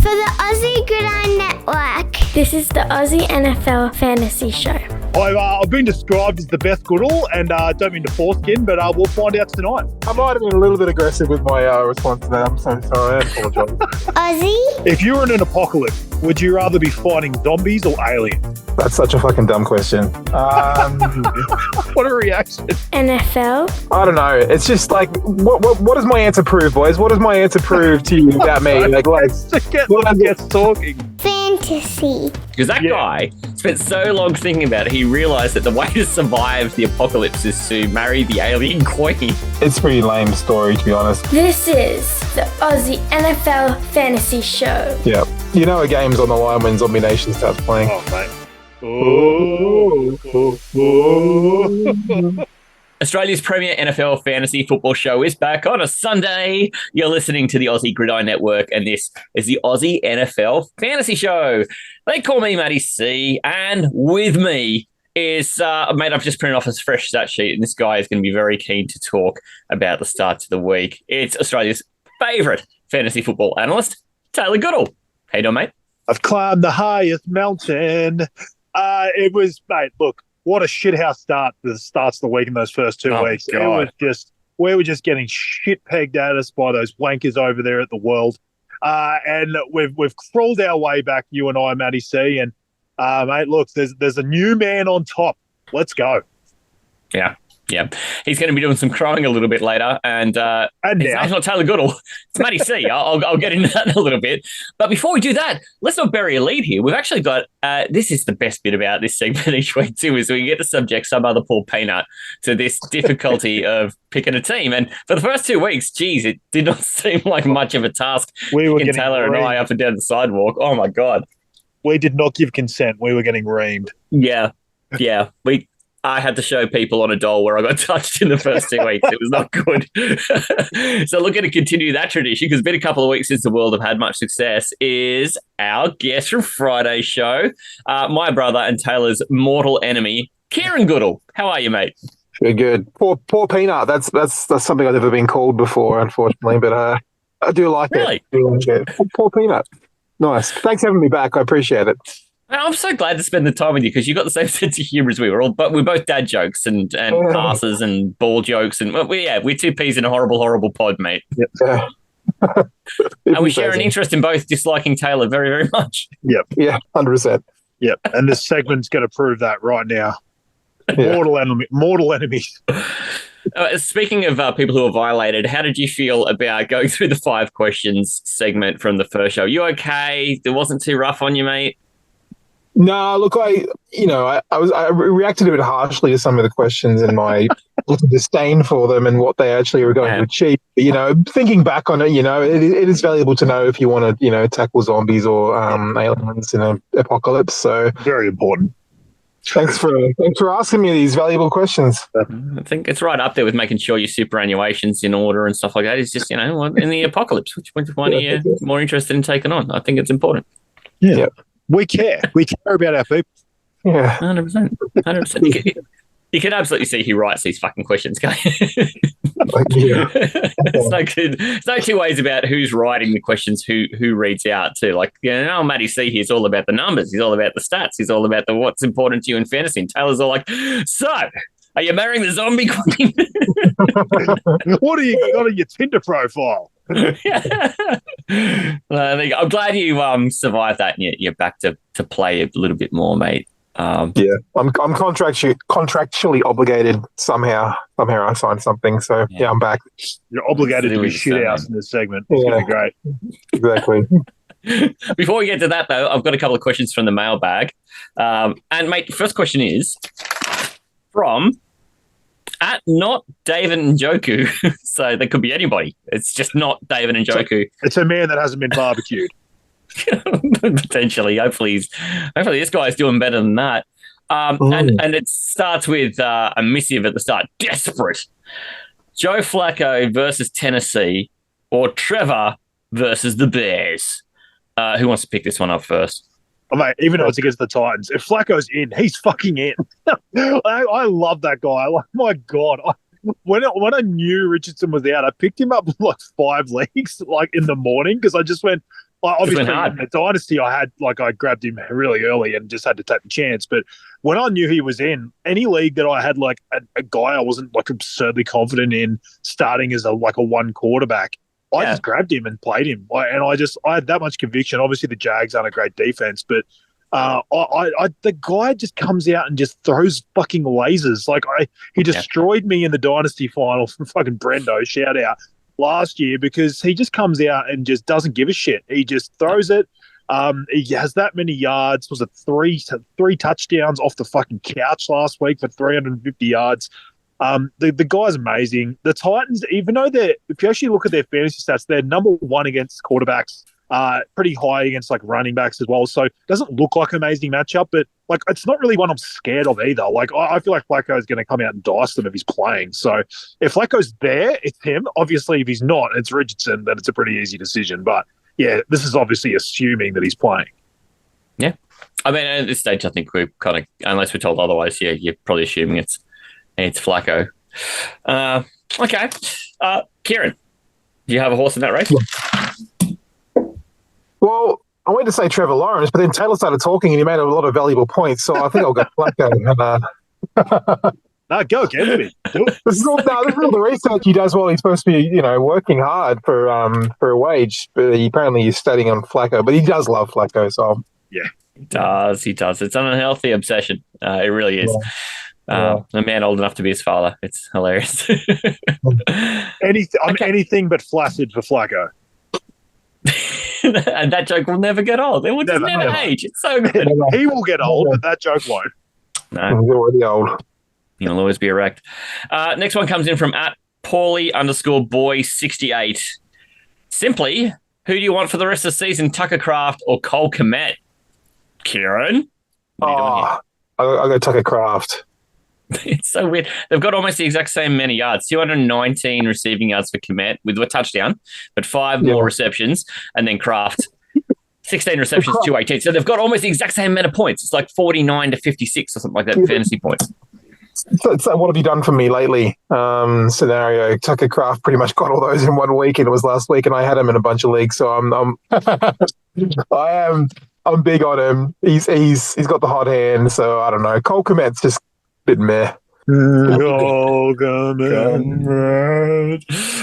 for the Aussie Gridiron Network. This is the Aussie NFL Fantasy Show. I've been described as the best Goodall, and don't mean to foreskin, but we'll find out tonight. I might have been a little bit aggressive with my response to that. I'm so sorry. I apologise. Aussie? If you were in an apocalypse, would you rather be fighting zombies or aliens? That's such a fucking dumb question. What a reaction. NFL? I don't know. It's just like, what does my answer prove, boys? What does my answer prove to you about me? Like Get talking. Fantasy. Because that guy spent so long thinking about it, he realised that the way to survive the apocalypse is to marry the alien queen. It's a pretty lame story, to be honest. This is the Aussie NFL Fantasy Show. Yeah. You know a game's on the line when Zombie Nation starts playing. Oh, mate. Oh. Australia's premier NFL fantasy football show is back on a Sunday. You're listening to the Aussie Gridiron Network, and this is the Aussie NFL Fantasy Show. They call me Matty C, and with me is, mate, I've just printed off a fresh stat sheet, and this guy is going to be very keen to talk about the starts of the week. It's Australia's favourite fantasy football analyst, Taylor Goodall. How you doing, mate? I've climbed the highest mountain. It was, mate, look. What a shithouse start the starts of the week in those first 2 weeks. God. It was just, we were just getting shit pegged at us by those wankers over there at the World. And we've crawled our way back, you and I, Matty C. And, mate, look, there's a new man on top. Let's go. Yeah. He's going to be doing some crowing a little bit later, and his name's not Taylor Goodall. It's Matty C. I'll get into that in a little bit. But before we do that, let's not bury a lead here. We've actually got, this is the best bit about this segment each week too, is we get to subject some other poor peanut to this difficulty of picking a team. And for the first 2 weeks, geez, it did not seem like much of a task. We were getting Taylor and I up and down the sidewalk. Oh my God. We did not give consent. We were getting reamed. Yeah. I had to show people on a doll where I got touched in the first 2 weeks. It was not good. So looking to continue that tradition, because it's been a couple of weeks since the world have had much success, is our guest from Friday's show, my brother and Taylor's mortal enemy, KIERAN Goodall. How are you, mate? Good. Poor peanut. That's something I've never been called before, unfortunately, but I do like it. Really? Poor peanut. Nice. Thanks for having me back. I appreciate it. I'm so glad to spend the time with you because you've got the same sense of humour as we were. But we're both dad jokes and passes and ball jokes. And we're two peas in a horrible, horrible pod, mate. Yep. And we share an interest in both disliking Taylor very, very much. Yep. Yeah, 100%. Yep. And this segment's going to prove that right now. Yeah. Mortal enemies. Speaking of people who are violated, how did you feel about going through the 5 questions segment from the first show? You okay? It wasn't too rough on you, mate? No, look, I reacted a bit harshly to some of the questions and my disdain for them and what they actually were going to achieve. But, thinking back on it, it is valuable to know if you want to, tackle zombies or aliens in an apocalypse. So very important. Thanks for asking me these valuable questions. I think it's right up there with making sure your superannuation's in order and stuff like that. It's just, in the apocalypse, which one are you more interested in taking on? I think it's important. Yeah. We care. We care about our people. Yeah. 100%. 100%. You can absolutely see who writes these fucking questions, can't you? It's no good. There's no two ways about who's writing the questions, who reads out too. Like, Matty C here's all about the numbers. He's all about the stats. He's all about what's important to you in fantasy. And Taylor's all like, so, are you marrying the zombie queen? What do you got on your Tinder profile? I'm glad you survived that and you're back to play a little bit more, mate. I'm contractually obligated somehow I signed something, so yeah, I'm back. You're obligated to be shit house in this segment. It's gonna be great. Exactly. Before we get to that though, I've got a couple of questions from the mailbag, and mate, the first question is from not David Njoku. So that could be anybody. It's just not David Njoku. It's a man that hasn't been barbecued. Potentially. Hopefully this guy's doing better than that. And it starts with a missive at the start. Desperate. Joe Flacco versus Tennessee or Trevor versus the Bears. Who wants to pick this one up first? Oh, mate, even though it's against the Titans, if Flacco's in, he's fucking in. I love that guy. Like, my God. When I knew Richardson was out, I picked him up like 5 leagues like in the morning because I just went, Like, obviously, hard. in the dynasty, I grabbed him really early and just had to take the chance. But when I knew he was in any league that I had like a guy I wasn't like absurdly confident in starting as a one quarterback, I just grabbed him and played him. And I had that much conviction. Obviously, the Jags aren't a great defense, but the guy just comes out and just throws fucking lasers. He destroyed me in the dynasty final from fucking Brendo. Shout out. Last year, because he just comes out and just doesn't give a shit. He just throws it. He has that many yards. Was it three touchdowns off the fucking couch last week for 350 yards? The guy's amazing. The Titans, even though if you actually look at their fantasy stats, they're number one against quarterbacks, pretty high against like running backs as well. So it doesn't look like an amazing matchup, but like it's not really one I'm scared of either. Like I feel like Flacco is going to come out and dice them if he's playing. So if Flacco's there, it's him. Obviously, if he's not, it's Richardson. Then it's a pretty easy decision. But yeah, this is obviously assuming that he's playing. Yeah, I mean at this stage, I think we're kind of, unless we're told otherwise, yeah, you're probably assuming it's Flacco. Okay, Kieran, do you have a horse in that race? Well, I went to say Trevor Lawrence, but then Taylor started talking and he made a lot of valuable points, so I think I'll go Flacco. No, go again, me. Do it. This is all the research he does while he's supposed to be, working hard for a wage. But apparently he's studying on Flacco, but he does love Flacco, so yeah, he does. It's an unhealthy obsession. It really is. A man old enough to be his father. It's hilarious. Anything but flaccid for Flacco. And that joke will never get old. It will just never age. It's so good. He will get old, but that joke won't. No, he's already old. He'll always be erect. Next one comes in from @Paulie_boy68. Simply, who do you want for the rest of the season, Tucker Kraft or Cole Kmet? Kieran? What are you doing here? I'll go Tucker Kraft. It's so weird. They've got almost the exact same many yards, 219 receiving yards for Kmet with a touchdown, but 5 more receptions, and then Kraft, 16 receptions, 218. So they've got almost the exact same amount of points. It's like 49 to 56 or something like that in fantasy points. So what have you done for me lately? Scenario. Tucker Kraft pretty much got all those in 1 week, and it was last week, and I had him in a bunch of leagues, so I'm big on him. He's got the hot hand, so I don't know. Cole Kmet's just a bit meh. Oh,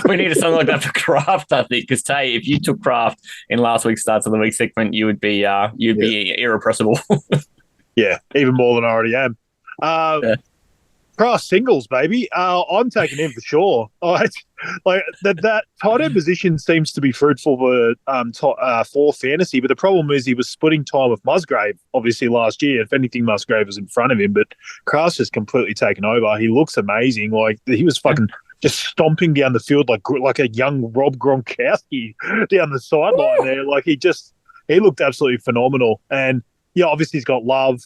we need a song like that for Kraft, I think, because Tay, if you took Kraft in last week's Starts of the Week segment, you would be be irrepressible. Yeah, even more than I already am. Kraft singles, baby. I'm taking him for sure. That tight end position seems to be fruitful for fantasy, but the problem is he was splitting time with Musgrave, obviously, last year. If anything, Musgrave was in front of him, but Kraft's just completely taken over. He looks amazing. Like, he was fucking just stomping down the field like a young Rob Gronkowski down the sideline there. Like, he looked absolutely phenomenal. And, yeah, obviously he's got love.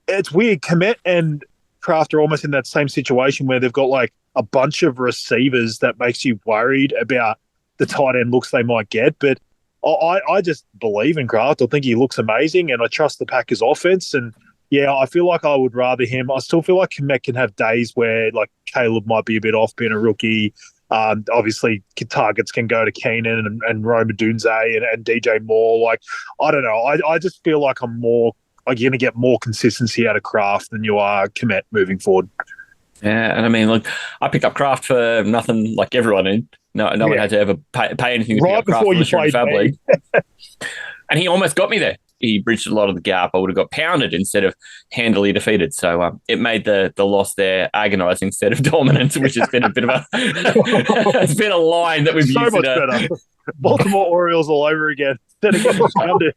It's weird. Kmet and Kraft are almost in that same situation where they've got like a bunch of receivers that makes you worried about the tight end looks they might get. But I just believe in Kraft. I think he looks amazing, and I trust the Packers offense. And yeah, I feel like I would rather him. I still feel like Kmet can have days where like Caleb might be a bit off being a rookie. Obviously, targets can go to Keenan and Rome Odunze and DJ Moore. Like, I don't know. I just feel like you're going to get more consistency out of Kraft than you are Kmet moving forward. Yeah, and I mean, look, I picked up Kraft for nothing, like everyone did. No one had to ever pay anything to right pick up before Kraft you played Fab League. And he almost got me there. He bridged a lot of the gap. I would have got pounded instead of handily defeated. So it made the loss there agonising instead of dominant, which has been a bit of a it's been a line that we've so used. Much better. Baltimore Orioles all over again. Instead of getting pounded,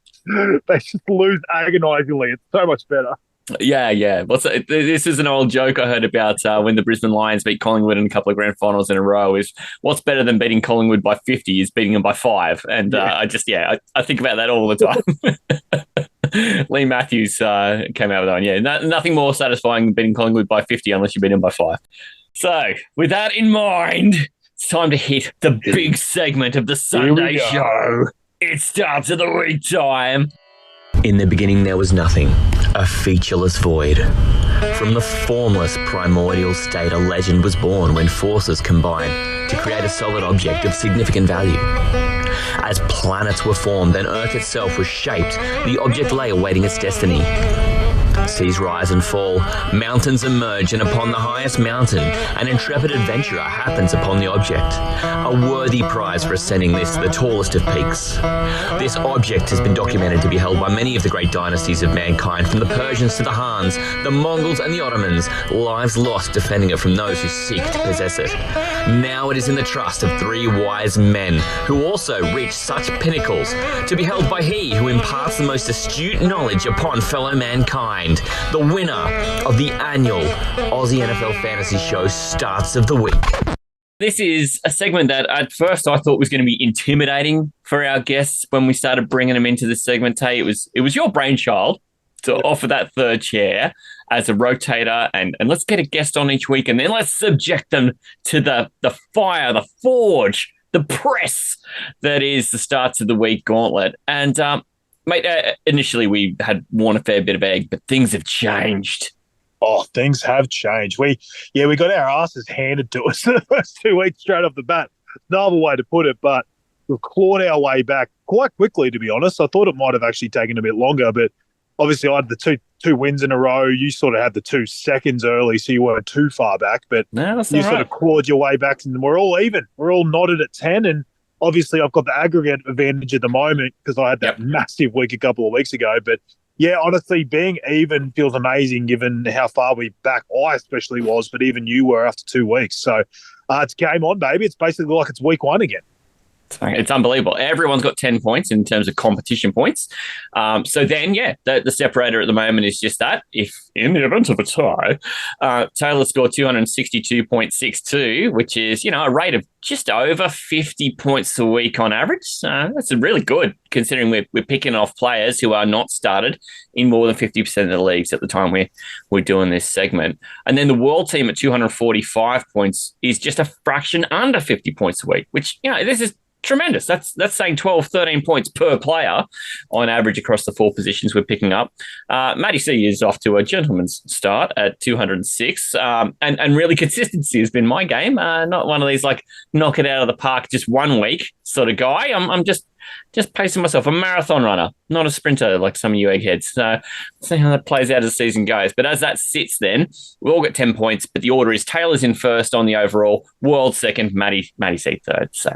they just lose agonisingly. It's so much better. Yeah. This is an old joke I heard about when the Brisbane Lions beat Collingwood in a couple of grand finals in a row. Is what's better than beating Collingwood by 50 is beating them by 5. And I think about that all the time. Lee Matthews came out with that one. Yeah, nothing more satisfying than beating Collingwood by 50 unless you beat them by 5. So with that in mind, it's time to hit the big segment of the Sunday show. It starts at the week time. In the beginning there was nothing, a featureless void. From the formless primordial state, a legend was born when forces combined to create a solid object of significant value. As planets were formed and Earth itself was shaped, the object lay awaiting its destiny. Seas rise and fall, mountains emerge, and upon the highest mountain, an intrepid adventurer happens upon the object. A worthy prize for ascending this, the tallest of peaks. This object has been documented to be held by many of the great dynasties of mankind, from the Persians to the Hans, the Mongols and the Ottomans, lives lost defending it from those who seek to possess it. Now it is in the trust of 3 wise men, who also reach such pinnacles, to be held by he who imparts the most astute knowledge upon fellow mankind. The winner of the annual Aussie NFL Fantasy Show Starts of the Week. This is a segment that at first I thought was going to be intimidating for our guests when we started bringing them into this segment. Tay, it was your brainchild to offer that third chair as a rotator, and let's get a guest on each week, and then let's subject them to the fire, the forge, the press that is the Starts of the Week gauntlet. And mate, initially we had worn a fair bit of egg, but things have changed. Oh, things have changed. We got our asses handed to us the first 2 weeks straight off the bat. No other way to put it, but we've clawed our way back quite quickly, to be honest. I thought it might have actually taken a bit longer, but obviously I had the two wins in a row. You sort of had the 2 seconds early, so you weren't too far back, but you sort of clawed your way back, and we're all even. We're all knotted at 10, and obviously I've got the aggregate advantage at the moment because I had that massive week a couple of weeks ago. But yeah, honestly, being even feels amazing given how far we back I especially was, but even you were after 2 weeks. So it's game on, baby. It's basically like it's week 1 again. It's unbelievable. Everyone's got 10 points in terms of competition points. So then, the separator at the moment is just that. If in the event of a tie, Taylor scored 262.62, which is, a rate of just over 50 points a week on average. That's really good considering we're picking off players who are not started in more than 50% of the leagues at the time we're doing this segment. And then the world team at 245 points is just a fraction under 50 points a week, which, this is tremendous. That's saying 12, 13 points per player on average across the 4 positions we're picking up. Matty C is off to a gentleman's start at 206. And really consistency has been my game. Not one of these like knock it out of the park just 1 week sort of guy. I'm just pacing myself, a marathon runner, not a sprinter like some of you eggheads. So see how that plays out as the season goes. But as that sits then, we all get 10 points, but the order is Taylor's in first on the overall, World second, Matty C third. So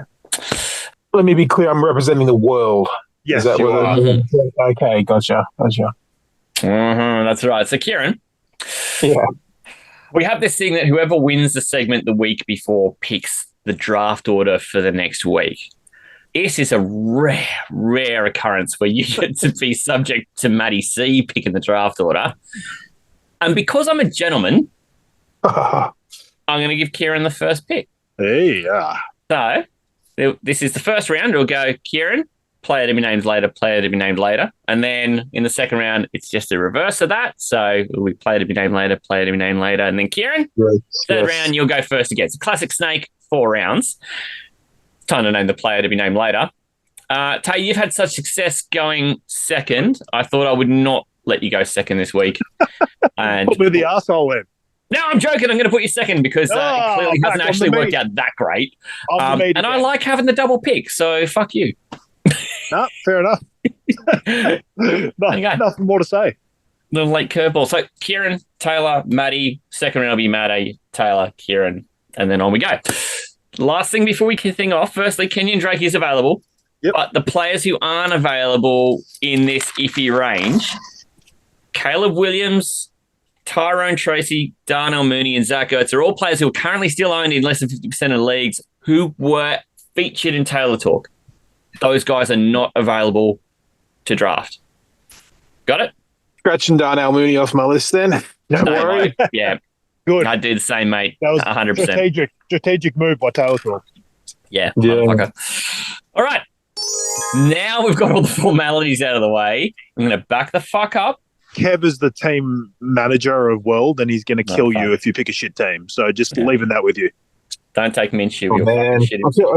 let me be clear, I'm representing the world. Yes, Is that you are. Okay, gotcha. That's right. So, Kieran, we have this thing that whoever wins the segment the week before picks the draft order for the next week. This is a rare occurrence where you get to be subject to Matty C picking the draft order. And because I'm a gentleman, I'm going to give Kieran the first pick. Hey, So, this is the first round. It'll go Kieran, player to be named later, player to be named later. And then in the second round, it's just a reverse of that. So it'll be player to be named later, player to be named later. And then Kieran, third round, you'll go first again. It's a classic snake, 4 rounds. It's time to name the player to be named later. Tay, you've had such success going second. I thought I would not let you go second this week. And put me the arsehole in. No, I'm joking. I'm going to put you second because it clearly hasn't actually worked out that great. And I like having the double pick, so fuck you. No, fair enough. Nothing more to say. Little late curveball. So Kieran, Taylor, Matty. Second round will be Matty, Taylor, Kieran, and then on we go. Last thing before we kick things off. Firstly, Kenyon Drake is available. Yep. But the players who aren't available in this iffy range, Caleb Williams, Tyrone Tracy, Darnell Mooney, and Zach Ertz are all players who are currently still owned in less than 50% of the leagues who were featured in Taylor Talk. Those guys are not available to draft. Got it? Scratching Darnell Mooney off my list then. Don't worry. Yeah. Good. I do the same, mate. That was 100%. strategic move by Taylor Talk. Yeah. Motherfucker. All right. Now we've got all the formalities out of the way. I'm going to back the fuck up. Kev is the team manager of World, and he's going to kill you if you pick a shit team. So just leaving that with you. Don't take Minshew. Oh, man. I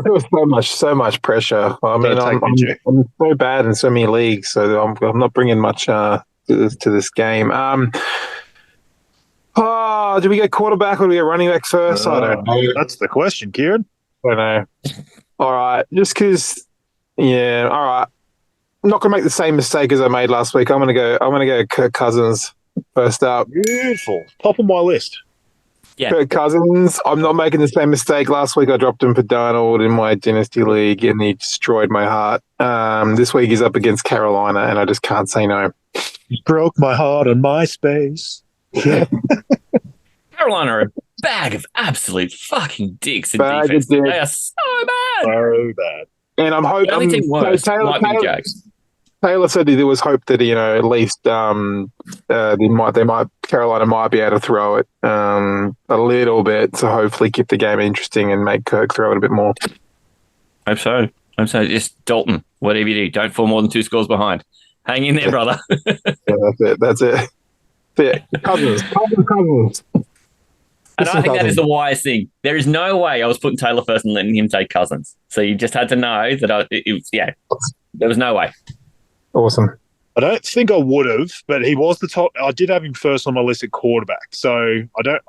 feel so much pressure. I mean, I'm so bad in so many leagues, so I'm not bringing much to this game. Do we get quarterback or do we get running back first? I don't know. That's the question, Kieran. I don't know. All right, just because Yeah, all right. I'm not going to make the same mistake as I made last week. I'm going to go Kirk Cousins first up. Beautiful. Top of my list. Yeah. Kirk Cousins. I'm not making the same mistake. Last week I dropped him for Darnold in my Dynasty League and he destroyed my heart. This week he's up against Carolina and I just can't say no. You broke my heart on MySpace. Yeah. Carolina are a bag of absolute fucking dicks in Bag of defense. dicks. They are so bad. So bad. And I'm hoping The only thing worse might be the Jags. Taylor said there was hope that at least Carolina might be able to throw it a little bit to hopefully keep the game interesting and make Kirk throw it a bit more. Hope so. Just Dalton, whatever you do, don't fall more than 2 scores behind. Hang in there, brother. Yeah, that's it. Cousins. And I think that is the wise thing. There is no way I was putting Taylor first and letting him take Cousins. So you just had to know that there was no way. Awesome. I don't think I would have, but he was the top. I did have him first on my list at quarterback. So I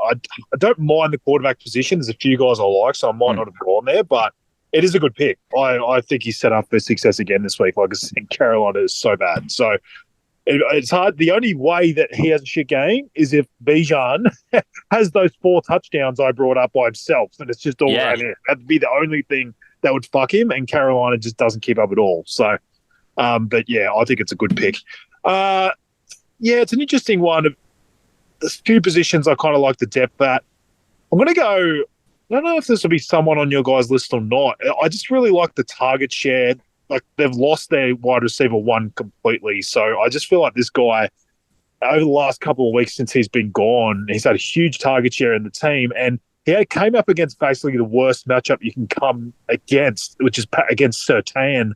don't mind the quarterback position. There's a few guys I like, so I might not have gone there, but it is a good pick. I think he's set up for success again this week. Like I said, Carolina is so bad. So it's hard. The only way that he has a shit game is if Bijan has those 4 touchdowns I brought up by himself, and it's just all around him. That'd be the only thing that would fuck him, and Carolina just doesn't keep up at all. So, but yeah, I think it's a good pick. It's an interesting one. There's a few positions I kind of like the depth at. I'm going to go. I don't know if this will be someone on your guys' list or not. I just really like the target share. Like they've lost their wide receiver 1 completely. So I just feel like this guy, over the last couple of weeks since he's been gone, he's had a huge target share in the team. And he came up against basically the worst matchup you can come against, which is against Surtain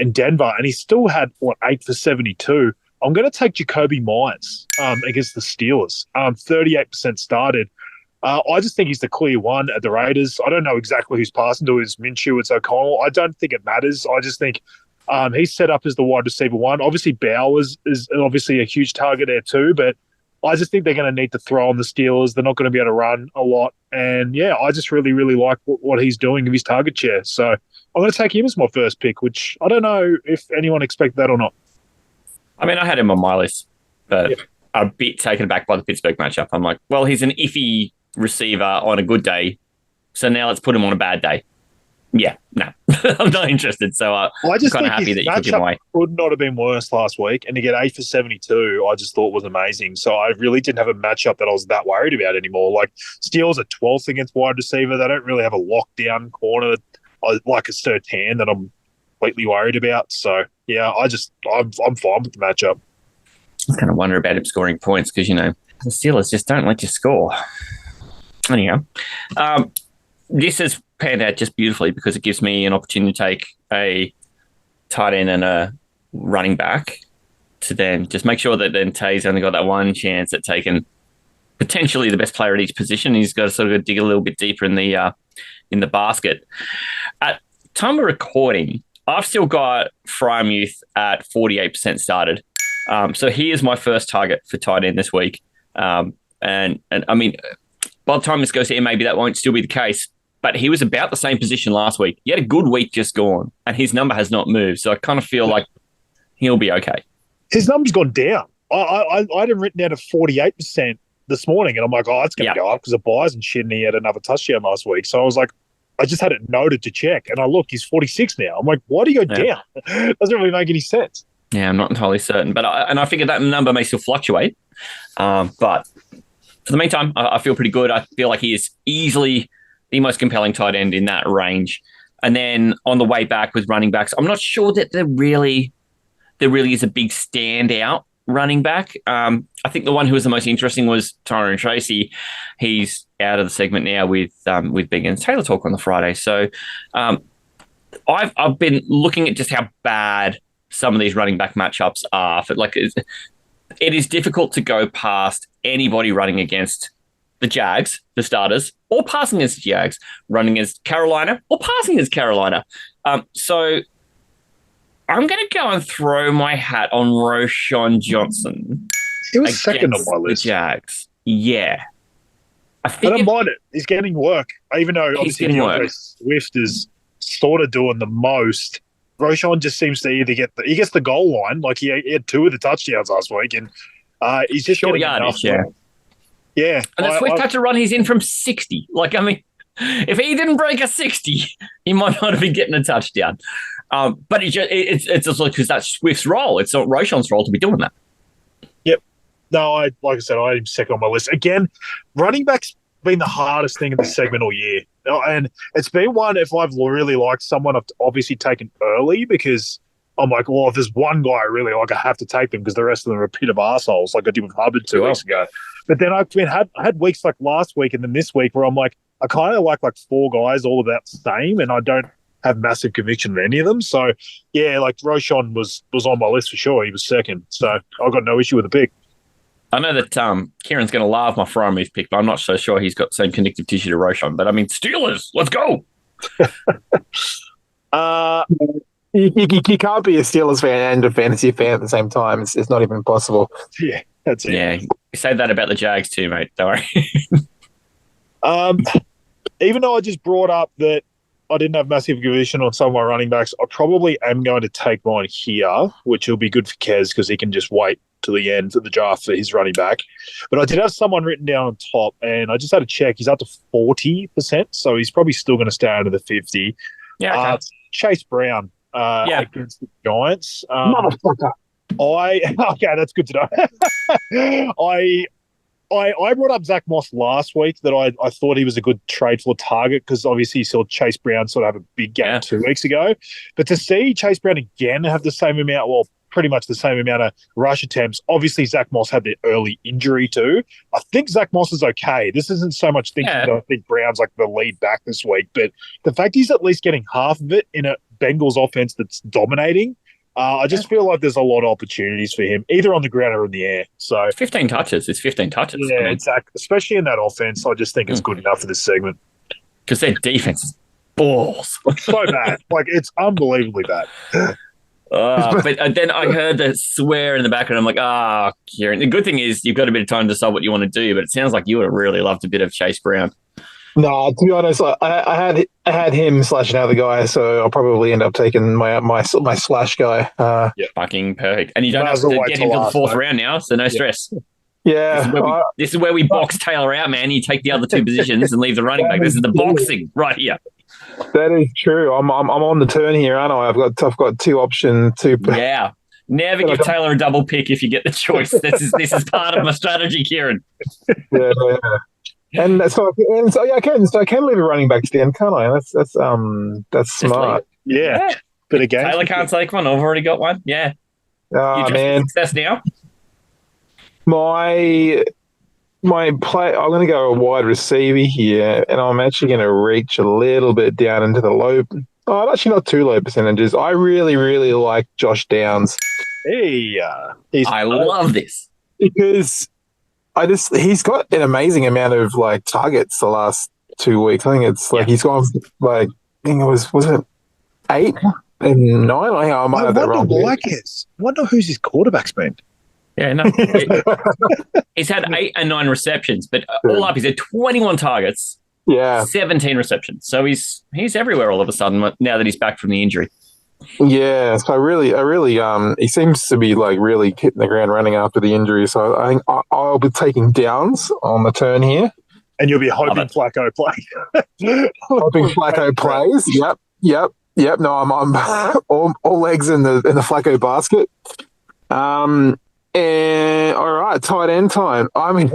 in Denver. And he still had, 8 for 72. I'm going to take Jacoby Myers against the Steelers. 38% started. I just think he's the clear one at the Raiders. I don't know exactly who's passing to. Is Minshew, it's O'Connell. I don't think it matters. I just think he's set up as the wide receiver 1. Obviously, Bowers is obviously a huge target there too, but I just think they're going to need to throw on the Steelers. They're not going to be able to run a lot. And, yeah, I just really, really like what he's doing with his target share. So I'm going to take him as my first pick, which I don't know if anyone expected that or not. I mean, I had him on my list, but a bit taken aback by the Pittsburgh matchup. I'm like, well, he's an iffy receiver on a good day, so now let's put him on a bad day. Yeah, no, I'm not interested. So I'm kind of happy that you took him away. Could not have been worse last week, and to get 8 for 72, I just thought was amazing. So I really didn't have a matchup that I was that worried about anymore. Like Steelers are 12th against wide receiver. They don't really have a lockdown corner like a Surtain that I'm completely worried about. So yeah, I'm fine with the matchup. I kind of wonder about him scoring points because the Steelers just don't let you score. Anyhow, this has panned out just beautifully because it gives me an opportunity to take a tight end and a running back to then just make sure that then Tay's only got that one chance at taking potentially the best player at each position. He's got to sort of dig a little bit deeper in the basket. At time of recording, I've still got Freiermuth at 48% started. So he is my first target for tight end this week. And I mean, by the time this goes here, maybe that won't still be the case. But he was about the same position last week. He had a good week just gone, and his number has not moved. So I kind of feel like he'll be okay. His number's gone down. I had him written down at 48% this morning, and I'm like, it's going to go up because of buys and shit, and he had another touchdown last week. So I was like, I just had it noted to check, and I look, he's 46 now. I'm like, why do you go down? Doesn't really make any sense. Yeah, I'm not entirely certain. But I figured that number may still fluctuate. But for the meantime, I feel pretty good. I feel like he is easily the most compelling tight end in that range. And then on the way back with running backs, I'm not sure that there really is a big standout running back. I think the one who was the most interesting was Tyrone Tracy. He's out of the segment now with Big and Taylor Talk on the Friday. So I've been looking at just how bad some of these running back matchups are. It is difficult to go past anybody running against the Jags, the starters, or passing against the Jags, running as Carolina, or passing as Carolina. So I'm going to go and throw my hat on Roschon Johnson. He was second on my list. The Jags. Yeah. I don't mind it. He's getting work, even though obviously DeAndre Swift is sort of doing the most. Roshan just seems to either he gets the goal line, like he had 2 of the touchdowns last week, and he's just Short getting yardage, enough. Yeah. And the Swift touch run, he's in from 60. Like, I mean, if he didn't break a 60, he might not have been getting a touchdown. But it's just because that's Swift's role. It's not Roshan's role to be doing that. Yep. No, like I said, I'm second on my list. Again, running back's been the hardest thing in this segment all year. And it's been one, if I've really liked someone, I've obviously taken early because I'm like, well, if there's one guy I really like, I have to take them because the rest of them are a pit of arseholes like I did with Hubbard 2 weeks ago. But then I've had weeks like last week and then this week where I'm like, I kind of like 4 guys all about the same and I don't have massive conviction in any of them. So, yeah, like Roshan was on my list for sure. He was second. So I've got no issue with the pick. I know that Kieran's going to love my throw move pick, but I'm not so sure he's got the same connective tissue to Roshan. But, I mean, Steelers, let's go. You can't be a Steelers fan and a fantasy fan at the same time. It's not even possible. Yeah, that's it. Yeah, you say that about the Jags too, mate. Don't worry. Even though I just brought up that I didn't have massive conviction on some of my running backs, I probably am going to take mine here, which will be good for Kez because he can just wait to the end of the draft for his running back. But I did have someone written down on top, and I just had to check. He's up to 40%, so he's probably still going to stay under the 50. Yeah, okay. Chase Brown against the Giants. Motherfucker. Okay, that's good to know. I brought up Zach Moss last week that I thought he was a good trade for target because obviously he saw Chase Brown sort of have a big game 2 weeks ago. But to see Chase Brown again have the same amount, well, pretty much the same amount of rush attempts. Obviously, Zach Moss had the early injury too. I think Zach Moss is okay. This isn't so much thinking that I think Brown's like the lead back this week, but the fact he's at least getting half of it in a Bengals offense that's dominating, I just feel like there's a lot of opportunities for him, either on the ground or in the air. So 15 touches. It's 15 touches. Yeah, exactly. Especially in that offense, I just think it's good enough for this segment. Because their defense is balls. So bad. Like, it's unbelievably bad. But then I heard the swear in the background. I'm like, Kieran. The good thing is you've got a bit of time to decide what you want to do, but it sounds like you would have really loved a bit of Chase Brown. No, to be honest, I had him slash another guy, so I'll probably end up taking my slash guy. Fucking perfect. And you don't have to get him to the 4th round now, so no stress. Yeah. This is where we box Taylor out, man. You take the other 2 positions and leave the running back. This is the boxing right here. That is true. I'm on the turn here, aren't I? I've got 2 options. Yeah. Never give Taylor a double pick if you get the choice. This is part of my strategy, Kieran. Yeah. And so I can leave a running back to the end, can't I? That's smart. Yeah. But again, Taylor can't take one. I've already got one. Yeah. Oh, man. Success now. My play. I'm going to go a wide receiver here, and I'm actually going to reach a little bit down into the low. Oh, actually not too low percentages. I really, really like Josh Downs. Hey, I love this because he's got an amazing amount of targets the last 2 weeks. I think it's he's gone I think it was it 8 and 9? I might have that wrong. I wonder who's his quarterback's been. Yeah, no. He's had 8 and 9 receptions, but all up he's had 21 targets. Yeah, 17 receptions. So he's everywhere all of a sudden now that he's back from the injury. Yeah, so I really, he seems to be really hitting the ground running after the injury. So I think I'll be taking Downs on the turn here, and you'll be hoping Flacco plays. Hoping Flacco plays. Yep. No, I'm all legs in the Flacco basket. And all right, tight end time. I mean,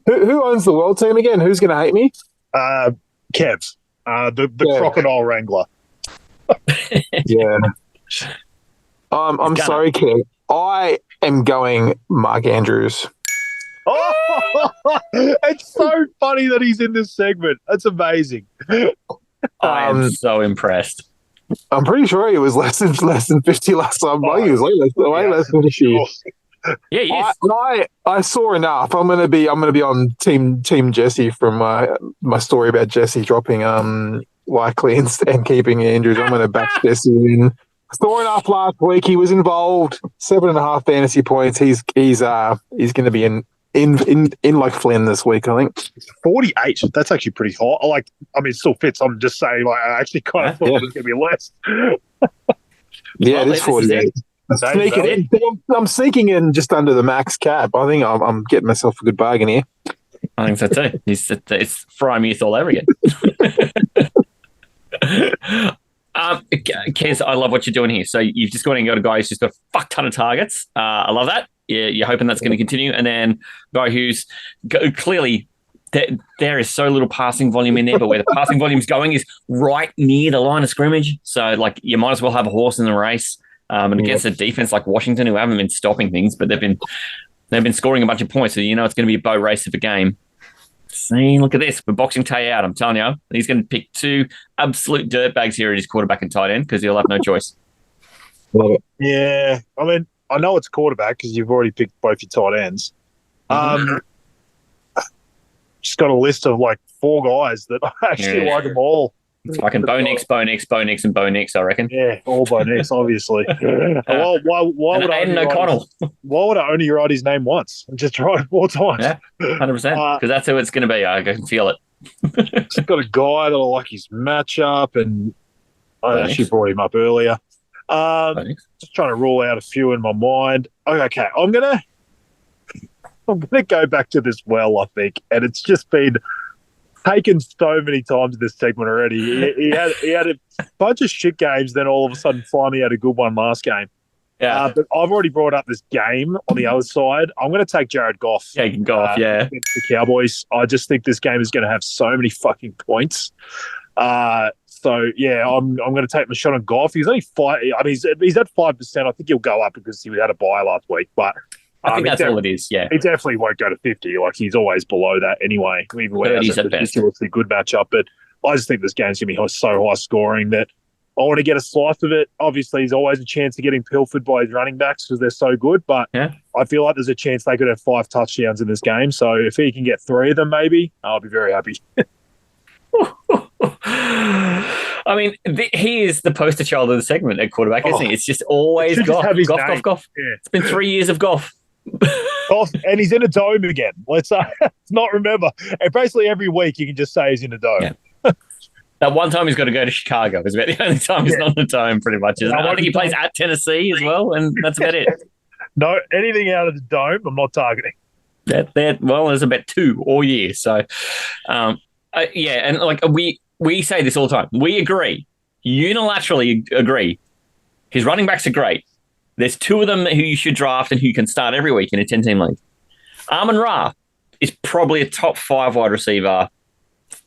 who owns the world team again? Who's going to hate me? Kevs, the crocodile wrangler. Yeah. I'm sorry, Kev. I am going Mark Andrews. Oh, it's so funny that he's in this segment. That's amazing. I am so impressed. I'm pretty sure he was less than 50 last time. He was way less than 50. Yeah, he is. I saw enough. I'm gonna be on team Jesse from my story about Jesse dropping likely and keeping Andrews. I'm gonna back Jesse in. Saw enough last week. He was involved. 7.5 fantasy points. He's gonna be in in like Flynn this week, I think. 48. That's actually pretty hot. I mean, it still fits. I'm just saying, like, I actually kind of thought it was going to be less. Yeah, Well, it is 48. I'm sneaking in just under the max cap. I think I'm getting myself a good bargain here. I think so too. It's Fry Muth all over again. Kez, I love what you're doing here. So you've just gone and got a guy who's just got a fuck ton of targets. I love that. You're hoping that's going to continue. And then a guy who's clearly there is so little passing volume in there, but where the passing volume's going is right near the line of scrimmage. So like you might as well have a horse in the race. And against a defense like Washington, who haven't been stopping things, but they've been scoring a bunch of points. So you know it's going to be a boat race of a game. See, look at this. We're boxing Tay out. I'm telling you, he's going to pick two absolute dirtbags here at his quarterback and tight end because he'll have no choice. Love it. Yeah, I mean, I know it's quarterback because you've already picked both your tight ends. Just got a list of like 4 guys that I actually like them all. It's fucking Bo Nix, and Bo Nix, I reckon. Yeah, all Bo Nix, obviously. Well, why would I? Aidan O'Connell. Why would I only write his name once and just try it 4 times? Yeah, 100%. Because that's who it's going to be. I can feel it. Just got a guy that I like his matchup, and I actually brought him up earlier. Just trying to rule out a few in my mind. Okay, I'm gonna go back to this well, I think, and it's just been taken so many times in this segment already. He had a bunch of shit games, then all of a sudden finally had a good one last game. Yeah, but I've already brought up this game on the other side. I'm going to take Jared Goff. Yeah, Goff. Against the Cowboys. I just think this game is going to have so many fucking points. So yeah, I'm going to take my shot on Goff. He's only 5. I mean, he's at 5%. I think he'll go up because he had a bye last week, but. I think that's all it is, yeah. He definitely won't go to 50. Like, he's always below that anyway. Even when he has a ridiculously good matchup. But I just think this game's going to be so high scoring that I want to get a slice of it. Obviously, there's always a chance of getting pilfered by his running backs because they're so good. But I feel like there's a chance they could have 5 touchdowns in this game. So if he can get 3 of them, maybe, I'll be very happy. I mean, he is the poster child of the segment at quarterback, isn't he? It's just always Goff. Goff. Yeah. It's been 3 years of Goff. And he's in a dome again. Let's not remember. And basically every week you can just say he's in a dome. Yeah. That one time he's got to go to Chicago is about the only time he's not in the dome, pretty much. I think he plays at Tennessee as well, and that's about it. No, anything out of the dome, I'm not targeting. Well, there's about 2 all year. So, and like we say this all the time. We agree, unilaterally agree. His running backs are great. There's 2 of them who you should draft and who you can start every week in a 10-team league. Amon-Ra is probably a top 5 wide receiver,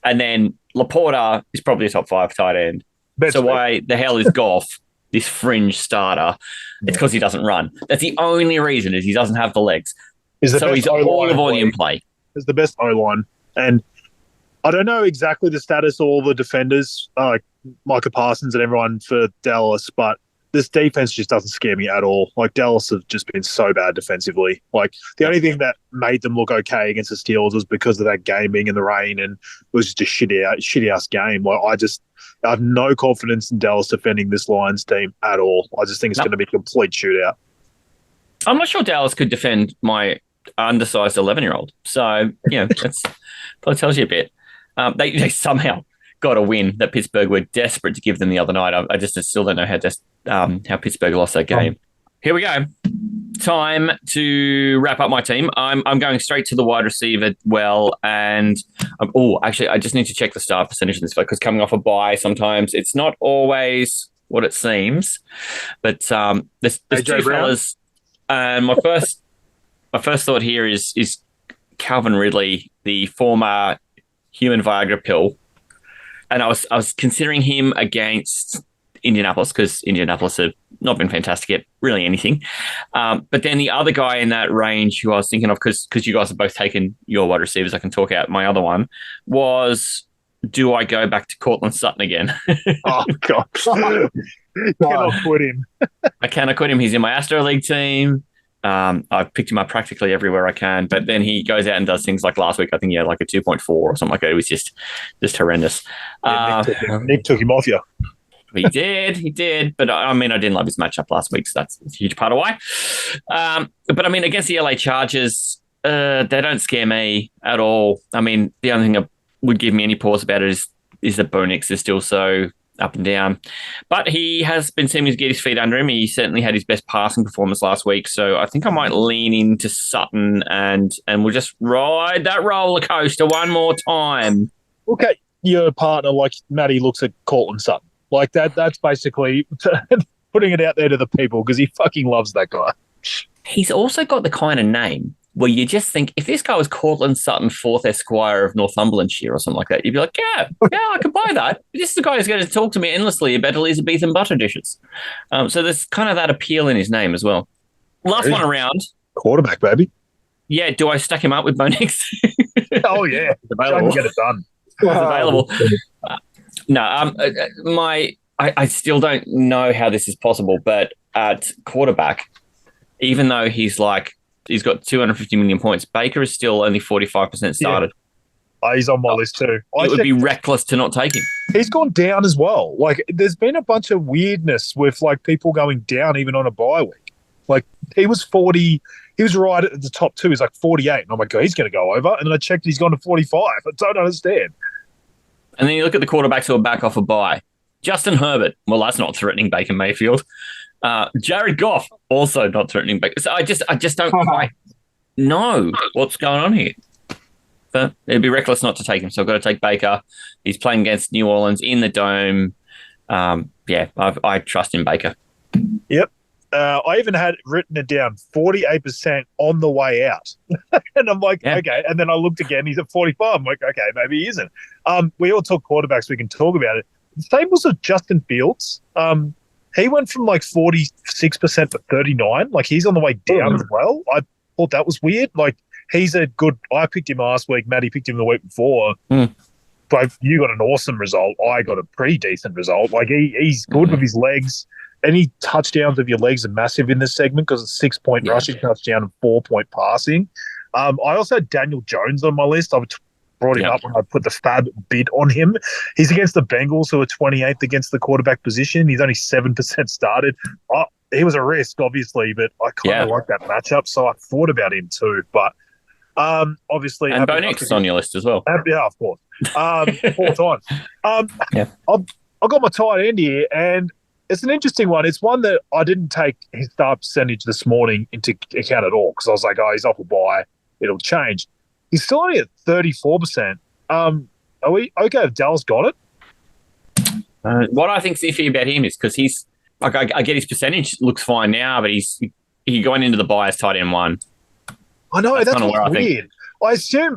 and then Laporta is probably a top 5 tight end. So why the hell is Goff this fringe starter? It's because he doesn't run. That's the only reason, is he doesn't have the legs. So he's all a volume play. He's the best O-line. And I don't know exactly the status of all the defenders, like Micah Parsons and everyone for Dallas, but this defense just doesn't scare me at all. Like, Dallas have just been so bad defensively. Like, the only thing that made them look okay against the Steelers was because of that game being in the rain, and it was just a shitty-ass game. Like, I have no confidence in Dallas defending this Lions team at all. I just think it's going to be a complete shootout. I'm not sure Dallas could defend my undersized 11-year-old. So, that probably tells you a bit. They somehow got a win that Pittsburgh were desperate to give them the other night. I still don't know how Pittsburgh lost that game. Here we go. Time to wrap up my team. I'm going straight to the wide receiver and actually, I just need to check the start percentage of this because coming off a bye, sometimes it's not always what it seems. But there's 2 fellas, and my first thought here is Calvin Ridley, the former human Viagra pill. And I was considering him against Indianapolis because Indianapolis have not been fantastic at really anything. But then the other guy in that range who I was thinking of, because you guys have both taken your wide receivers, I can talk out my other one, was, do I go back to Cortland Sutton again? Oh, God. Cannot quit him. I cannot quit him. He's in my Astro League team. I've picked him up practically everywhere I can, but then he goes out and does things like last week. I think he had like a 2.4 or something like that. It was just horrendous. Nick took him off you. He did. But I mean, I didn't love his matchup last week, so that's a huge part of why. But I mean, against the LA Chargers, they don't scare me at all. I mean, the only thing that would give me any pause about it is that Bo Nix is still so up and down. But he has been seeming to get his feet under him. He certainly had his best passing performance last week. So I think I might lean into Sutton and we'll just ride that roller coaster one more time. Okay, your partner, like Matty, looks at Cortland Sutton. Like that's basically putting it out there to the people because he fucking loves that guy. He's also got the kind of name where you just think, if this guy was Cortland Sutton, 4th Esquire of Northumberlandshire or something like that, you'd be like, yeah, I could buy that. This is the guy who's going to talk to me endlessly about Elizabethan butter dishes. So there's kind of that appeal in his name as well. Last one around. Quarterback, baby. Yeah, do I stack him up with Bo Nix? Oh, yeah. It's available. Get it done. It's available. I still don't know how this is possible, but at quarterback, even though he's got 250 million points, Baker is still only 45% started. Yeah. He's on my list too. It would be reckless to not take him. He's gone down as well. Like, there's been a bunch of weirdness with like people going down even on a bye week. Like, he was 40. He was right at the top 2. He's like 48. And I'm like, he's going to go over. And then I checked, he's gone to 45. I don't understand. And then you look at the quarterbacks who are back off a bye. Justin Herbert. Well, that's not threatening Baker Mayfield. Jared Goff, also not threatening Baker. So I just don't quite know what's going on here. But it'd be reckless not to take him. So I've got to take Baker. He's playing against New Orleans in the Dome. I trust in Baker. Yep. I even had written it down, 48% on the way out. And I'm like, okay. And then I looked again, he's at 45. I'm like, okay, maybe he isn't. We all talk quarterbacks, we can talk about it. The same was with Justin Fields. He went from like 46% to 39. Like, he's on the way down as well. I thought that was weird. Like, he's a good – I picked him last week. Matty picked him the week before. But you got an awesome result. I got a pretty decent result. Like, he's good with his legs. Any touchdowns of your legs are massive in this segment because it's 6-point rushing touchdown and 4-point passing. I also had Daniel Jones on my list. I brought him up when I put the fab bid on him. He's against the Bengals, who are 28th against the quarterback position. He's only 7% started. He was a risk, obviously, but I kind of like that matchup, so I thought about him too. But obviously... And Bo Nix is on your list as well. Yeah, of course. 4 times. I've got my tight end here, and it's an interesting one. It's one that I didn't take his start percentage this morning into account at all because I was like, he's off a bye. It'll change. He's still only at 34%. Are we okay if Dallas got it? What I think's iffy about him is because he's like, I get his percentage looks fine now, but he going into the bye as tight end 1. I know that's weird. I assume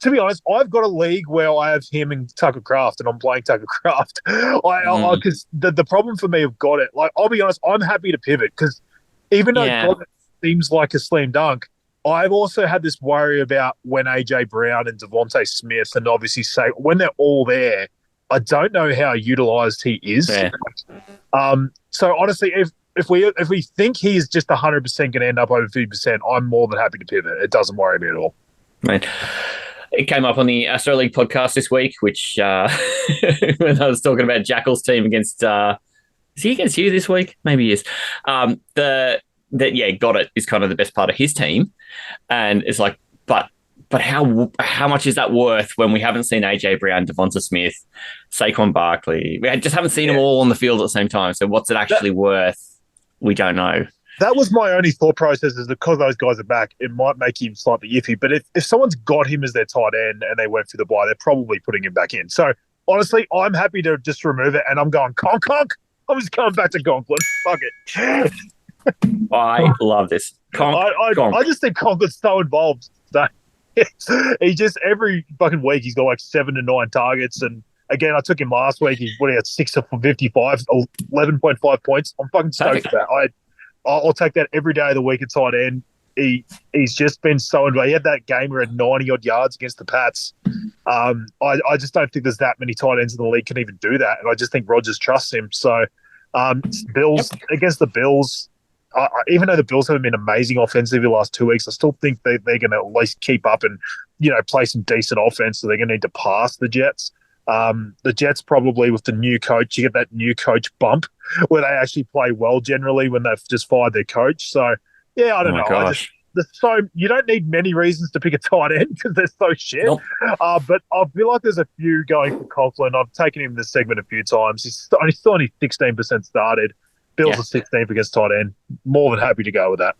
to be honest, I've got a league where I have him and Tucker Kraft, and I'm playing Tucker Kraft. Because the problem for me, I've got it. Like, I'll be honest, I'm happy to pivot because even though it seems like a slam dunk, I've also had this worry about when AJ Brown and Devontae Smith and obviously say when they're all there, I don't know how utilised he is. Yeah. So honestly, if we think he's just 100% going to end up over 50%, I'm more than happy to pivot. It doesn't worry me at all. Right. It came up on the Astro League podcast this week, which when I was talking about Jackal's team against is he against you this week? Maybe he is. Got it is kind of the best part of his team. And it's like, but how much is that worth when we haven't seen AJ Brown, Devonta Smith, Saquon Barkley? We just haven't seen them all on the field at the same time. So what's it actually worth? We don't know. That was my only thought process, is because those guys are back, it might make him slightly iffy. But if someone's got him as their tight end and they went through the bye, they're probably putting him back in. So honestly, I'm happy to just remove it, and I'm going conk. I'm just going back to Conklin. Fuck it. I love this. I just think Conklin's so involved. He just every fucking week he's got like 7 to 9 targets, and again I took him last week. He had 6 for 55, 11.5 points. I'm fucking stoked for that. I'll take that every day of the week at tight end. He's just been so involved. He had that game where he had 90-odd yards against the Pats. I just don't think there's that many tight ends in the league can even do that, and I just think Rodgers trusts him. So Bills against the Bills, even though the Bills haven't been amazing offensively the last 2 weeks, I still think they're going to at least keep up and play some decent offense. So they're going to need to pass the Jets. The Jets probably with the new coach, you get that new coach bump where they actually play well generally when they've just fired their coach. So, yeah, I don't know. you don't need many reasons to pick a tight end because they're so shit. Nope. But I feel like there's a few going for Conklin. I've taken him in this segment a few times. He's still only 16% started. Bills are 16th against tight end. More than happy to go with that.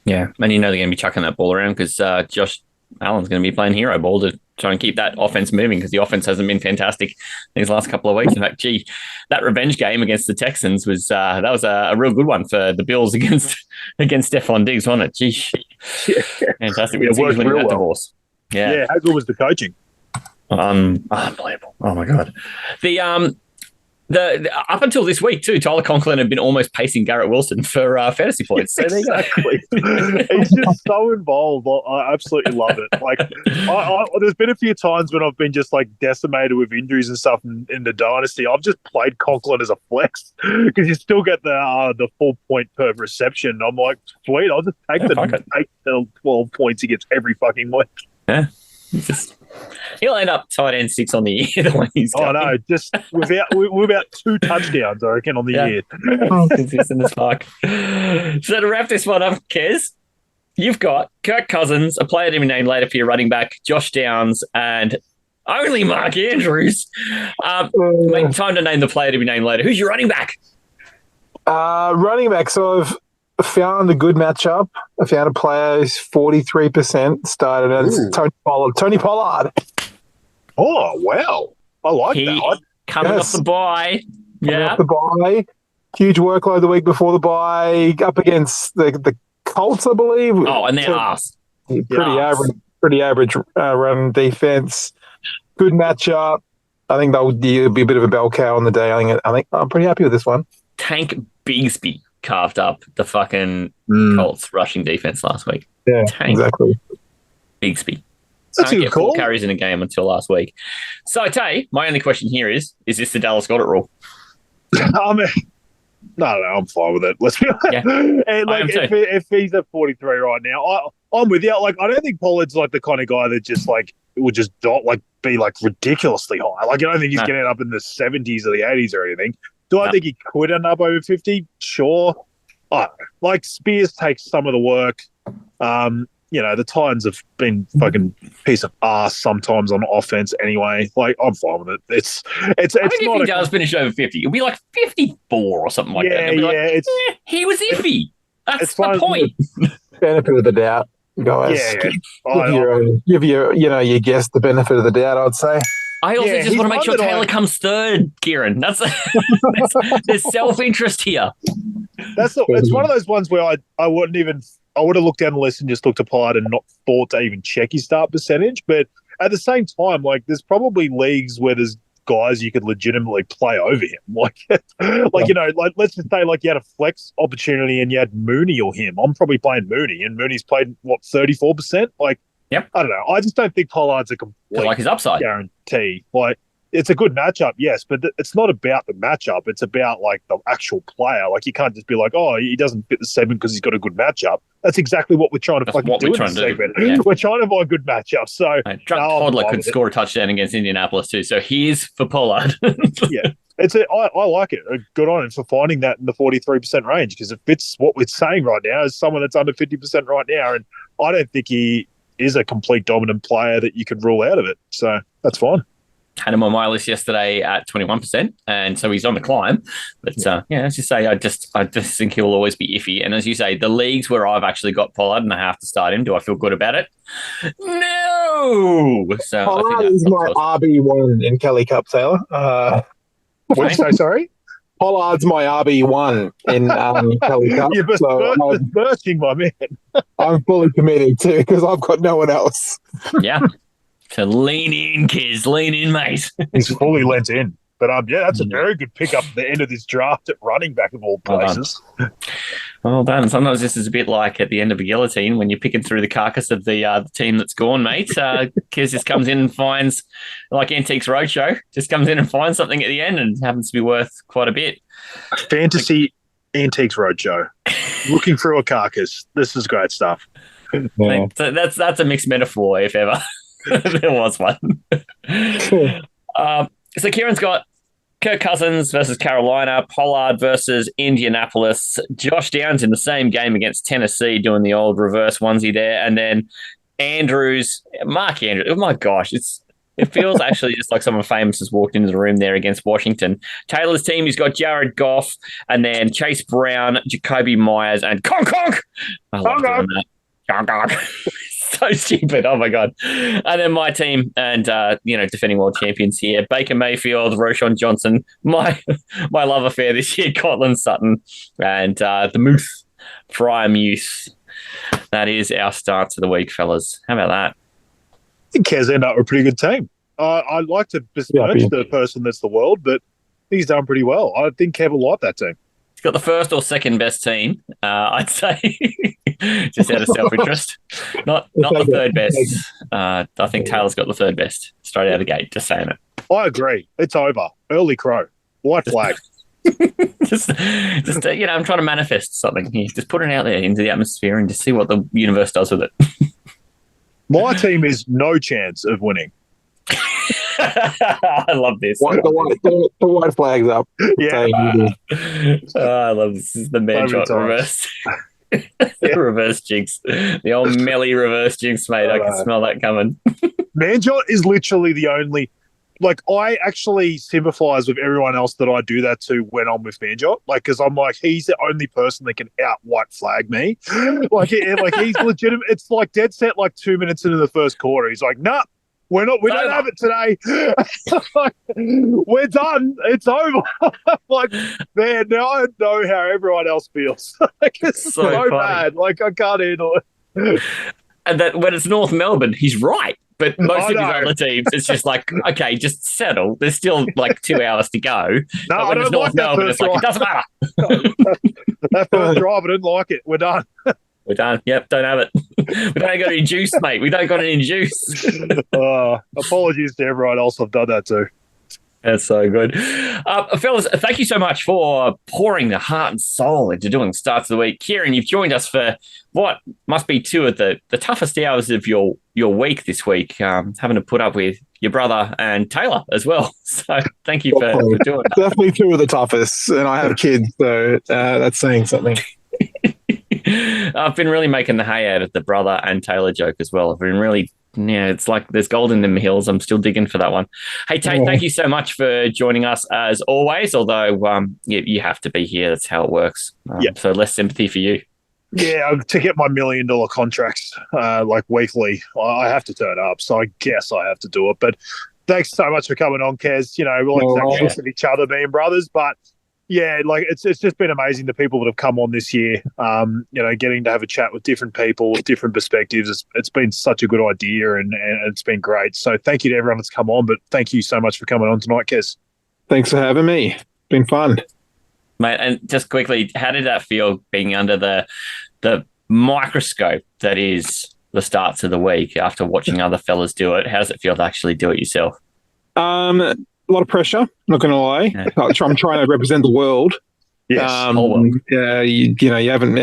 Yeah, and they're going to be chucking that ball around because Josh Allen's going to be playing hero ball to try and keep that offense moving because the offense hasn't been fantastic these last couple of weeks. In fact, that revenge game against the Texans was a real good one for the Bills against Stephon Diggs, wasn't it? Gee, fantastic. It worked real well. Divorce. Yeah, how good was the coaching? Unbelievable. Oh my god. The up until this week too, Tyler Conklin had been almost pacing Garrett Wilson for fantasy points. So exactly. He's just so involved. I absolutely love it. Like, there's been a few times when I've been just like decimated with injuries and stuff in the dynasty. I've just played Conklin as a flex because you still get the 4 point per reception. I'm like, sweet, I'll just take the 8 to 12 points he gets every fucking week. Yeah. He'll end up tight end 6 on the year. The way he's going. No, just without 2 touchdowns, I reckon, on the year. Consistent as fuck. So to wrap this one up, Kez, you've got Kirk Cousins, a player to be named later for your running back, Josh Downs, and only Mark Andrews. Mate, time to name the player to be named later. Who's your running back? Running back, so I've found a good matchup. I found a player who's 43% started as Tony Pollard. Oh, wow. I like that. Coming off the bye. Off the bye. Huge workload the week before the bye. Up against the Colts, I believe. Oh, and they're ass. Pretty average run defense. Good matchup. I think that would be a bit of a bell cow on the day. I think I'm pretty happy with this one. Tank Bigsby carved up the fucking Colts rushing defense last week. Yeah, exactly. Bigsby. That's Can't a get good call. 4 carries in a game until last week. So, Tay, my only question here is this the Dallas Goedert rule? I mean, no, I'm fine with it. Let's be honest. Yeah. And like, if he's at 43 right now, I'm with you. Like, I don't think Pollard's like the kind of guy that just like would just be like ridiculously high. Like, I don't think he's getting up in the 70s or the 80s or anything. Do I think he could end up over 50? Sure. I don't know. Like, Spears takes some of the work. The Titans have been fucking piece of ass sometimes on offense anyway. Like, I'm fine with it. It's I think if he does finish over 50, it'll be like 54 or something like that. Yeah, he was iffy. That's the point. Benefit of the doubt, guys. Give your guest the benefit of the doubt, I'd say. I also just want to make sure Taylor comes third, Kieran. There's self-interest here. It's one of those ones where I would have looked down the list and just looked apart and not thought to even check his start percentage. But at the same time, like, there's probably leagues where there's guys you could legitimately play over him. Like let's just say like you had a flex opportunity and you had Mooney or him. I'm probably playing Mooney, and Mooney's played 34%. Like, yep. I don't know. I just don't think Pollard's a complete like his upside guarantee. Like, it's a good matchup, yes, but it's not about the matchup. It's about like the actual player. Like, you can't just be like, oh, he doesn't fit the segment because he's got a good matchup. That's exactly what we're trying to do in this segment. Yeah. We're trying to find good matchups. So Toddler could score a touchdown against Indianapolis too. So here's for Pollard. Yeah. I like it. Good on him for finding that in the 43% range, because it fits what we're saying right now as someone that's under 50% right now. And I don't think he is a complete dominant player that you could rule out of it. So that's fine. Had him on my list yesterday at 21%, and so he's on the climb. But as you say, I just think he'll always be iffy. And as you say, the leagues where I've actually got Pollard and I have to start him, do I feel good about it? No. So Pollard is my RB1 in Kelly Cup, Taylor. What did you say? Sorry. Pollard's my RB1 in Kelly Cup. You're besmirching my man. I'm fully committed too, because I've got no one else. Yeah. To lean in, kids. Lean in, mate. He's fully lent in. But that's a very good pickup at the end of this draft at running back of all places. Well done. Sometimes this is a bit like at the end of a guillotine when you're picking through the carcass of the team that's gone, mate. Kez just comes in and finds, like Antiques Roadshow, just comes in and finds something at the end and happens to be worth quite a bit. Fantasy Antiques Roadshow. Looking through a carcass. This is great stuff. Yeah. So that's a mixed metaphor, if ever. There was one. So Kieran's got Kirk Cousins versus Carolina, Pollard versus Indianapolis, Josh Downs in the same game against Tennessee doing the old reverse onesie there, and then Mark Andrews. Oh my gosh, it feels actually just like someone famous has walked into the room there against Washington. Taylor's team, he's got Jared Goff, and then Chase Brown, Jacoby Myers, and Conk. I love doing that. Conk. So stupid. Oh my God. And then my team and, defending world champions here, Baker Mayfield, Roshan Johnson, my love affair this year, Cortland Sutton, and the Moose, Fryer Muse. That is our start to the week, fellas. How about that? I think Kez ended up with a pretty good team. I'd like to besmirch the person that's the world, but he's done pretty well. I think Kev will like that team. He's got the first or second best team, I'd say, just out of self-interest. Not the third best. I think Taylor's got the third best straight out of the gate, just saying it. I agree. It's over. Early crow. White flag. just I'm trying to manifest something here. Just put it out there into the atmosphere and just see what the universe does with it. My team is no chance of winning. I love this. The white flag's up. Yeah. I love this. This is the man shot reverse. Reverse jinx. The old Melly reverse jinx, mate. I can smell that coming. Manjot is literally the only... Like, I actually sympathise with everyone else that I do that to when I'm with Manjot. Like, because I'm like, he's the only person that can out-white flag me. Like he's legitimate. It's like dead set, like 2 minutes into the first quarter. He's like, nah, we don't have it today. We're done. It's over. Like, man, now I know how everyone else feels. Like, it's so bad. Like, I can't handle it. And that when it's North Melbourne, he's right. But most of his other teams, it's just like, okay, just settle. There's still like 2 hours to go. No, but when it's North Melbourne, it's like, it doesn't matter. That first drive, I didn't like it. We're done. We're done. Yep, don't have it. We don't got any juice, mate. We don't got any juice. Apologies to everyone else I've done that to. That's so good. Fellas, thank you so much for pouring the heart and soul into doing Starts of the Week. Kieran, you've joined us for what must be two of the toughest hours of your week this week, having to put up with your brother and Taylor as well. So thank you for doing that. Definitely two of the toughest, and I have kids, so that's saying something. I've been really making the hay out of the brother and Taylor joke as well. I've been really... Yeah, it's like there's gold in them hills. I'm still digging for that one. Hey, Tate, thank you so much for joining us as always, although you have to be here. That's how it works. So less sympathy for you. Yeah, to get my $1 million contracts like weekly, I have to turn up. So I guess I have to do it. But thanks so much for coming on, Kez. You know, we're like exactly each other being brothers, but yeah, like it's just been amazing the people that have come on this year. Getting to have a chat with different people with different perspectives. It's been such a good idea and it's been great. So thank you to everyone that's come on, but thank you so much for coming on tonight, Kez. Thanks for having me. It's been fun. Mate, and just quickly, how did that feel being under the microscope that is the Starts of the Week after watching other fellas do it? How does it feel to actually do it yourself? A lot of pressure, not going to lie. Yeah. I'm trying to represent the world. Yes, you haven't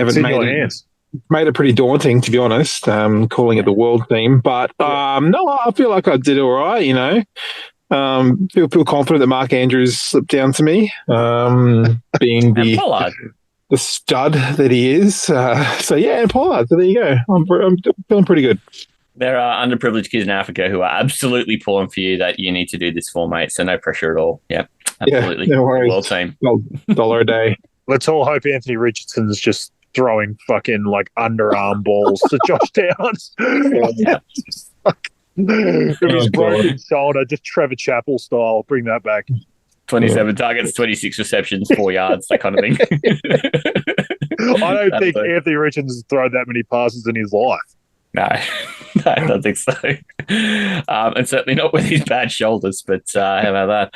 made it pretty daunting, to be honest, calling it the world team. But no, I feel like I did all right, you know. Feel confident that Mark Andrews slipped down to me, being the stud that he is. And Pollard. So there you go. I'm feeling pretty good. There are underprivileged kids in Africa who are absolutely pulling for you that you need to do this for, mate. So no pressure at all. Yeah, absolutely. Yeah, no worries. Well team. $1 a day. Let's all hope Anthony Richardson's just throwing fucking like underarm balls to Josh Downs. With his broken shoulder, just Trevor Chappell style. Bring that back. 27 targets, 26 receptions, 4 yards, that kind of thing. I don't think Anthony Richardson's thrown that many passes in his life. No, I don't think so. And certainly not with his bad shoulders, but how about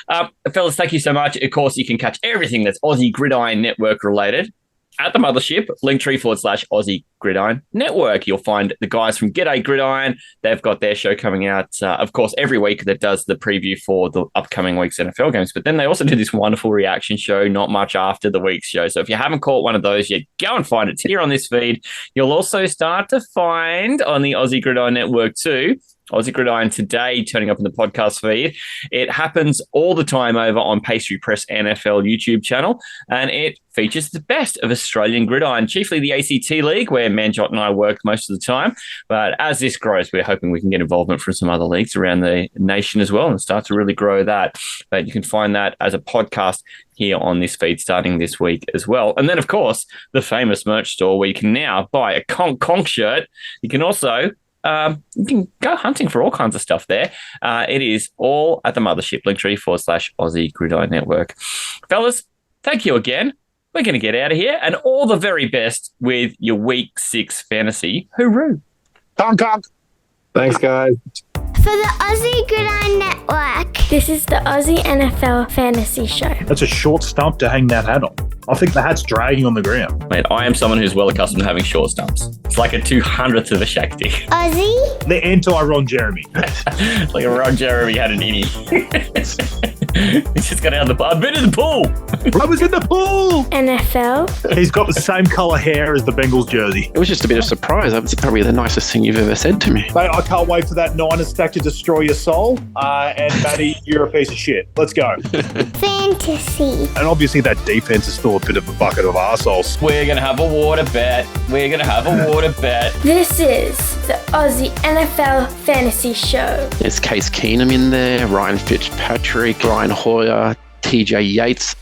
that? Fellas, thank you so much. Of course, you can catch everything that's Aussie Gridiron Network related at the mothership, linktree/Aussie Gridiron Network. You'll find the guys from G'day Gridiron. They've got their show coming out, of course, every week that does the preview for the upcoming week's NFL games. But then they also do this wonderful reaction show not much after the week's show. So if you haven't caught one of those yet, go and find it here on this feed. You'll also start to find on the Aussie Gridiron Network too Aussie Gridiron Today turning up in the podcast feed. It happens all the time over on Pastry Press NFL YouTube channel, and it features the best of Australian gridiron, chiefly the ACT League, where Manjot and I work most of the time. But as this grows, we're hoping we can get involvement from some other leagues around the nation as well and start to really grow that. But you can find that as a podcast here on this feed starting this week as well. And then, of course, the famous merch store where you can now buy a Conk shirt. You can also you can go hunting for all kinds of stuff there. It is all at the mothership, linktree/Aussie Gridiron Network. Fellas, thank you again. We're going to get out of here, and all the very best with your Week 6 fantasy. Hooroo. Conk. Thanks, guys. For the Aussie Gridiron Network, this is the Aussie NFL Fantasy Show. That's a short stump to hang that hat on. I think the hat's dragging on the ground. Mate, I am someone who's well accustomed to having short stumps. It's like a 200th of a Shakti. Aussie? The anti-Ron Jeremy. It's like a Ron Jeremy had an innie. He's just got out of the pool. I've been in the pool. I was in the pool. NFL? He's got the same colour hair as the Bengals jersey. It was just a bit of surprise. That was probably the nicest thing you've ever said to me. Mate, I can't wait for that Niners stack to destroy your soul. And Matty, you're a piece of shit. Let's go. Fantasy. And obviously that defense is still a bit of a bucket of arseholes. We're going to have a water bet. This is the Aussie NFL Fantasy Show. There's Case Keenum in there, Ryan Fitzpatrick, Brian Hoyer, TJ Yates,